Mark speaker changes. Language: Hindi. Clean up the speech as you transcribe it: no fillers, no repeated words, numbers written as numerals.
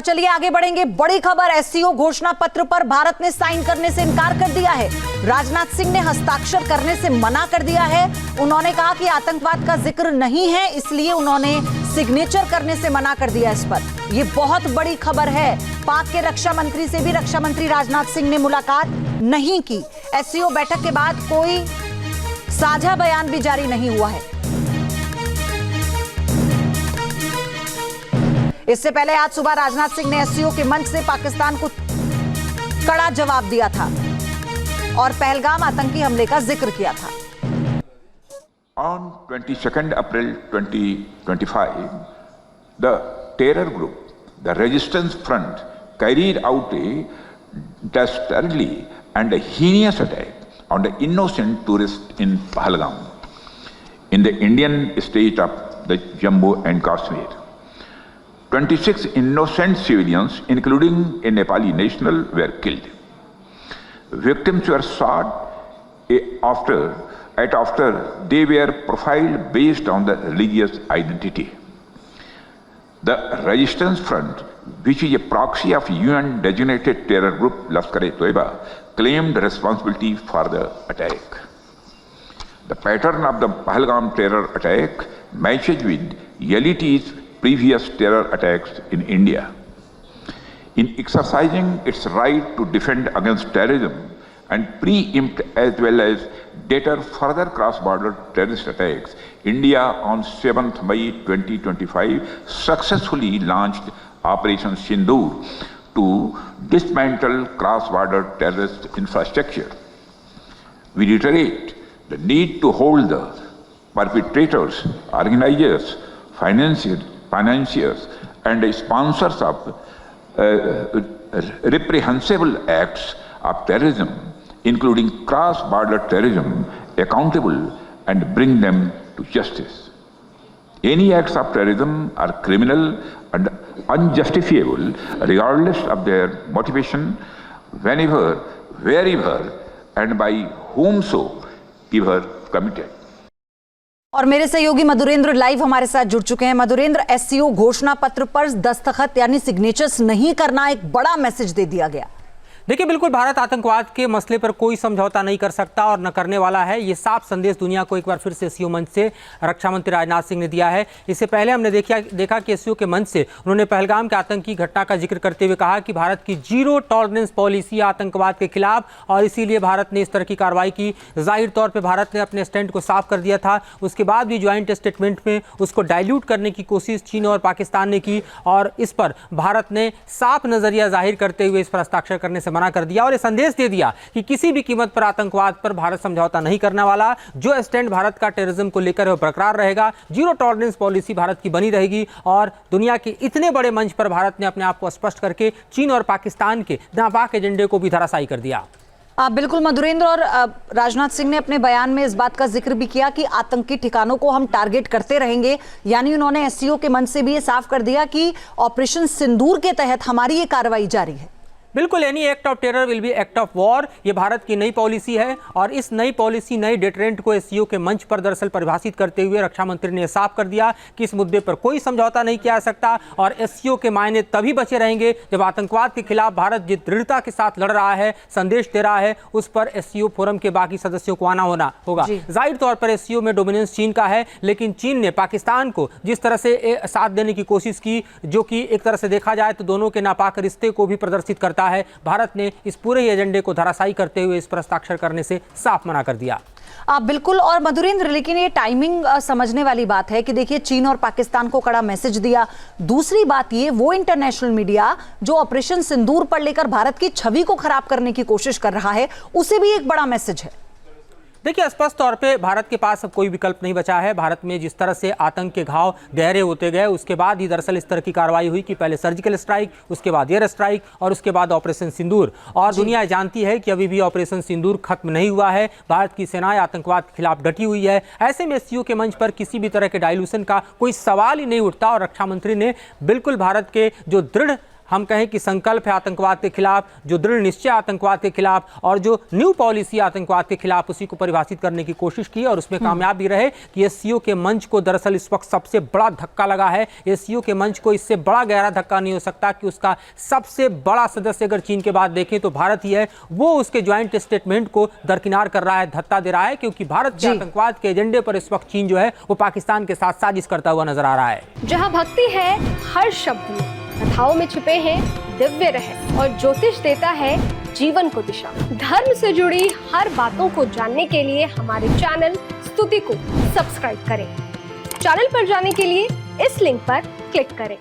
Speaker 1: चलिए आगे बढ़ेंगे। बड़ी खबर, एससीओ घोषणा पत्र पर भारत ने साइन करने से इनकार कर दिया है। राजनाथ सिंह ने हस्ताक्षर करने से मना कर दिया है। उन्होंने कहा कि आतंकवाद का जिक्र नहीं है, इसलिए उन्होंने सिग्नेचर करने से मना कर दिया इस पर। यह बहुत बड़ी खबर है। पाक के रक्षा मंत्री से भी रक्षा मंत्री राजनाथ सिंह ने मुलाकात नहीं की। एससीओ बैठक के बाद कोई साझा बयान भी जारी नहीं हुआ है। इससे पहले आज सुबह राजनाथ सिंह ने एससीओ के मंच से पाकिस्तान को कड़ा जवाब दिया था और पहलगाम आतंकी हमले का जिक्र किया था।
Speaker 2: On 22nd April 2025, the terror group, the Resistance Front, carried out a dastardly and heinous attack on the innocent tourists in Pahalgam, in the Indian state of the Jammu and Kashmir. 26 innocent civilians, including a Nepali national, were killed. Victims were shot after they were profiled based on their religious identity. The Resistance Front, which is a proxy of UN-designated terror group Lashkar-e-Toiba, claimed responsibility for the attack. The pattern of the Pahalgam terror attack matches with LET's previous terror attacks in India. In exercising its right to defend against terrorism and preempt as well as deter further cross-border terrorist attacks, India on 7th May 2025 successfully launched Operation Sindoor to dismantle cross-border terrorist infrastructure. We reiterate the need to hold the perpetrators, organizers, financiers and sponsors of reprehensible acts of terrorism, including cross-border terrorism, accountable and bring them to justice. Any acts of terrorism are criminal and unjustifiable regardless of their motivation, whenever, wherever and by whomsoever committed.
Speaker 1: और मेरे सहयोगी मधुरेंद्र लाइव हमारे साथ जुड़ चुके हैं। मधुरेंद्र, एससीओ घोषणा पत्र पर दस्तखत यानी सिग्नेचर्स नहीं करना एक बड़ा मैसेज दे दिया गया।
Speaker 3: देखिए, बिल्कुल भारत आतंकवाद के मसले पर कोई समझौता नहीं कर सकता और न करने वाला है। ये साफ संदेश दुनिया को एक बार फिर से एससीओ मंच से रक्षा मंत्री राजनाथ सिंह ने दिया है। इससे पहले हमने देखा कि एससीओ के मंच से उन्होंने पहलगाम के आतंकी घटना का जिक्र करते हुए कहा कि भारत की जीरो टॉलरेंस पॉलिसी आतंकवाद के खिलाफ और इसीलिए भारत ने इस तरह की कार्रवाई की। जाहिर तौर पर भारत ने अपने स्टैंड को साफ कर दिया था। उसके बाद भी ज्वाइंट स्टेटमेंट में उसको डाइल्यूट करने की कोशिश चीन और पाकिस्तान ने की और इस पर भारत ने साफ नजरिया जाहिर करते हुए इस पर हस्ताक्षर करने से मना कर दिया और यह संदेश दे दिया कि किसी भी कीमत पर आतंकवाद पर भारत समझौता नहीं करने वाला। जो स्टैंड भारत का टेररिज्म को लेकर है वो बरकरार रहेगा। जीरो टॉलरेंस पॉलिसी भारत की बनी रहेगी और दुनिया के इतने बड़े मंच पर भारत ने अपने आप को स्पष्ट करके चीन और पाकिस्तान के नापाक एजेंडे को भी धराशायी कर दिया।
Speaker 1: बिल्कुल मधुरेंद्र, और राजनाथ सिंह ने अपने बयान में इस बात का जिक्र भी किया कि आतंकी ठिकानों को हम टारगेट करते रहेंगे। यानी उन्होंने एससीओ के मंच से भी ये साफ कर दिया कि ऑपरेशन सिंदूर के तहत हमारी ये कार्रवाई जारी है।
Speaker 3: बिल्कुल, any act of terror will be act of war. ये भारत की नई पॉलिसी है और इस नई पॉलिसी, नई डिटरेंट को एससीओ के मंच पर दरअसल परिभाषित करते हुए रक्षा मंत्री ने साफ कर दिया कि इस मुद्दे पर कोई समझौता नहीं किया जा सकता और एससीओ के मायने तभी बचे रहेंगे जब आतंकवाद के खिलाफ भारत जिस दृढ़ता के साथ लड़ रहा है, संदेश दे रहा है, उस पर एससीओ फोरम के बाकी सदस्यों को आना होगा। जाहिर तौर पर एससीओ में डोमिनेंस चीन का है, लेकिन चीन ने पाकिस्तान को जिस तरह से साथ देने की कोशिश की, जो कि एक तरह से देखा जाए तो दोनों के नापाक रिश्ते को भी प्रदर्शित करता है, भारत ने इस पूरे एजेंडे को धराशायी करते हुए इस पर हस्ताक्षर करने से साफ मना कर दिया।
Speaker 1: बिल्कुल। और मधुरेंद्र, लेकिन ये टाइमिंग समझने वाली बात है कि देखिए चीन और पाकिस्तान को कड़ा मैसेज दिया। दूसरी बात ये, वो इंटरनेशनल मीडिया जो ऑपरेशन सिंदूर पर लेकर भारत की छवि को खराब करने की कोशिश कर रहा है, उसे भी एक बड़ा मैसेज है।
Speaker 3: देखिए, स्पष्ट तौर पे भारत के पास अब कोई विकल्प नहीं बचा है। भारत में जिस तरह से आतंक के घाव गहरे होते गए, उसके बाद ही दरअसल इस तरह की कार्रवाई हुई कि पहले सर्जिकल स्ट्राइक, उसके बाद एयर स्ट्राइक और उसके बाद ऑपरेशन सिंदूर। और दुनिया जानती है कि अभी भी ऑपरेशन सिंदूर खत्म नहीं हुआ है। भारत की सेनाएं आतंकवाद के खिलाफ डटी हुई है। ऐसे में एससीओ के मंच पर किसी भी तरह के डाइल्यूशन का कोई सवाल ही नहीं उठता और रक्षा मंत्री ने बिल्कुल भारत के जो दृढ़ हम कहें कि संकल्प है आतंकवाद के खिलाफ, जो दृढ़ निश्चय आतंकवाद के खिलाफ और जो न्यू पॉलिसी आतंकवाद के खिलाफ, उसी को परिभाषित करने की कोशिश की और उसमें कामयाब भी रहे कि एससीओ के मंच को दरअसल इस वक्त सबसे बड़ा धक्का लगा है। एससीओ के मंच को इससे बड़ा गहरा धक्का नहीं हो सकता कि उसका सबसे बड़ा सदस्य अगर चीन के बाद देखें तो भारत ही है, वो उसके ज्वाइंट स्टेटमेंट को दरकिनार कर रहा है, धत्ता दे रहा है, क्योंकि भारत के आतंकवाद के एजेंडे पर इस वक्त चीन जो है वो पाकिस्तान के साथ साजिश करता हुआ नजर आ रहा है।
Speaker 4: जहां भक्ति है हर शब्द में, कथाओं में छिपे हैं दिव्य रहस्य और ज्योतिष देता है जीवन को दिशा। धर्म से जुड़ी हर बातों को जानने के लिए हमारे चैनल स्तुति को सब्सक्राइब करें। चैनल पर जाने के लिए इस लिंक पर क्लिक करें।